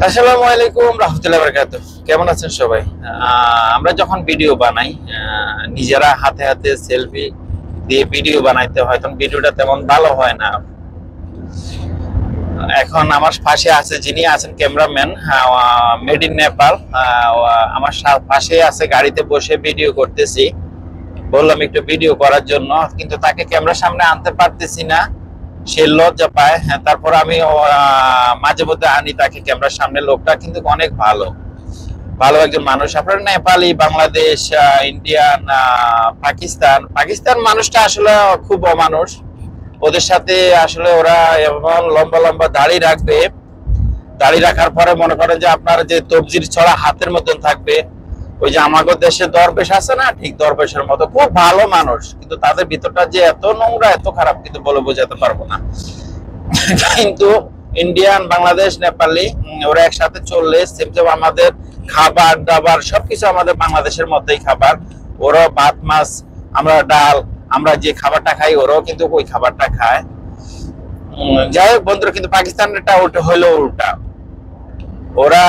আসসালামু আলাইকুম রাহমাতুল্লাহি ওয়া বারাকাতুহু। কেমন আছেন সবাই? আমরা যখন ভিডিও বানাই, নিজেরা হাতে হাতে সেলফি দিয়ে ভিডিও বানাইতে হয়, তখন ভিডিওটা তেমন ভালো হয় না। এখন আমার পাশে আছে যিনি আছেন ক্যামেরাম্যান, মেড ইন নেপাল। আমার পাশে আছে, গাড়িতে বসে ভিডিও করতেছি। বললাম একটু ভিডিও করার জন্য, কিন্তু তাকে ক্যামেরার সামনে আনতে পারতেছি না, সে লজ্জা পায়। তারপর আমি মাঝে মধ্যে আনি তাকে ক্যামেরার সামনে। লোকটা কিন্তু অনেক ভালো ভালো একজন মানুষ। আপনার নেপালি, বাংলাদেশ, ইন্ডিয়ান, পাকিস্তান মানুষটা আসলে খুব অমানুষ। ওদের সাথে আসলে ওরা এমন লম্বা লম্বা দাড়ি রাখবে, দাড়ি রাখার পরে মনে করেন যে আপনার যে তবজির ছড়া হাতের মতন থাকবে। ওই যে আমাদের দেশে দরবেশ আছে না, ঠিক দরবেশের মতো। খুব ভালো মানুষ, কিন্তু তাদের ভিতরটা যে এত নোংরা, এত খারাপ, কিন্তু বলে বোঝাতে পারবো না। কিন্তু ইন্ডিয়ান, বাংলাদেশ, নেপালি ওরা একসাথে চললে সেম আমাদের খাবার দাবার সবকিছু আমাদের বাংলাদেশের মধ্যেই খাবার। ওরা ভাত মাছ, আমরা ডাল, আমরা যে খাবারটা খাই ওরাও কিন্তু ওই খাবারটা খায়। যাই হোক বন্ধুরা, কিন্তু পাকিস্তানেরটা ওটা হলো উল্টা। ওরা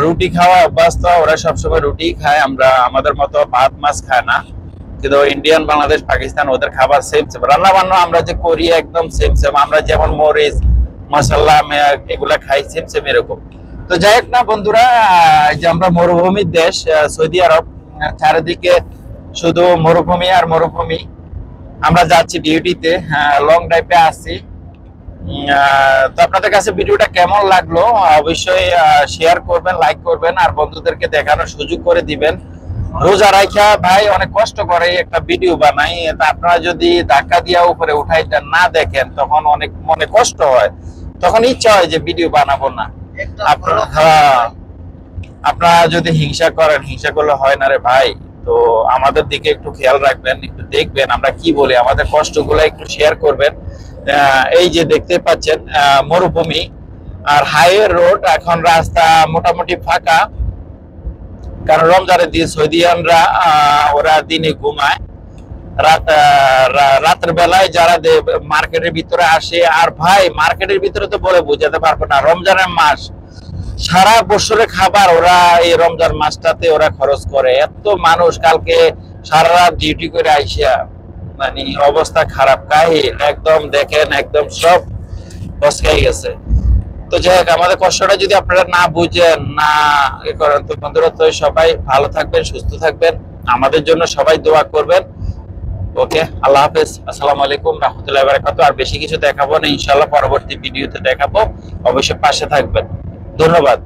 রুটি খাওয়া অভ্যস্ত, ওরা সবসময় রুটি খায়, আমরা আমাদের মতো ভাত মাছ খায় না। কিন্তু ইন্ডিয়ান, বাংলাদেশ, পাকিস্তান ওদের খাবার সেম সেম, রান্না বান্না আমরা যে করি একদম সেম সেম। আমরা যেমন মরিচ মশলা এগুলা খাই সেম সেম এরকম। তো যাই হোক না বন্ধুরা, যে আমরা মরুভূমির দেশ সৌদি আরব, চারিদিকে শুধু মরুভূমি আর মরুভূমি। আমরা যাচ্ছি ডিউটিতে, লং ড্রাইভে আসছি। তো আপনাদের কাছে ভিডিওটা কেমন লাগলো অবশ্যই শেয়ার করবেন, লাইক করবেন, আর বন্ধুদেরকে দেখানোর সুযোগ করে দিবেন। রোজা রাখা ভাই অনেক কষ্ট করে একটা ভিডিও বানাই, তা আপনারা যদি ধাক্কা দিয়া উপরে উঠাইতে না দেখেন তখন অনেক মনে কষ্ট হয়, তখন ইচ্ছা হয় যে ভিডিও বানাবো না। আপনারা যদি হিংসা করেন, হিংসা করলে হয় না রে ভাই। তো আমাদের দিকে একটু খেয়াল রাখবেন, একটু দেখবেন আমরা কি বলি, আমাদের কষ্টগুলো একটু শেয়ার করবেন। এই যে দেখতে পাচ্ছেন মরুভূমি আর হাইওয়ে রোড, এখন রাস্তা মোটামুটি ফাঁকা, কারণ রমজানের দিন সৌদিয়ানরা ওরা দিনে ঘুমায়, রাতের বেলায় যারা মার্কেটের ভিতরে আসে। আর ভাই মার্কেটের ভিতরে তো বলে বোঝাতে পারবো না, রমজানের মাস, সারা বছরের খাবার ওরা এই রমজান মাসটাতে ওরা খরচ করে। এত মানুষ কালকে সারা রাত ডিউটি করে আইসা, মানে অবস্থা খারাপ, কাহিল একদম, দেখেন একদম সব বসকাই গেছে। তো যাই হোক, আমাদের কষ্টটা যদি আপনারা না বুঝেন, না করেন, তো বন্ধুরা তো সবাই ভালো থাকবেন, সুস্থ থাকবেন, আমাদের জন্য সবাই দোয়া করবেন। ওকে, আল্লাহ হাফেজ, আসসালামু আলাইকুম রাহমাতুল্লাহি ওয়া বারাকাতুহু। আর বেশি কিছু দেখাবো না, ইনশাআল্লাহ পরবর্তী ভিডিওতে দেখাবো, অবশ্যই পাশে থাকবেন। ধন্যবাদ।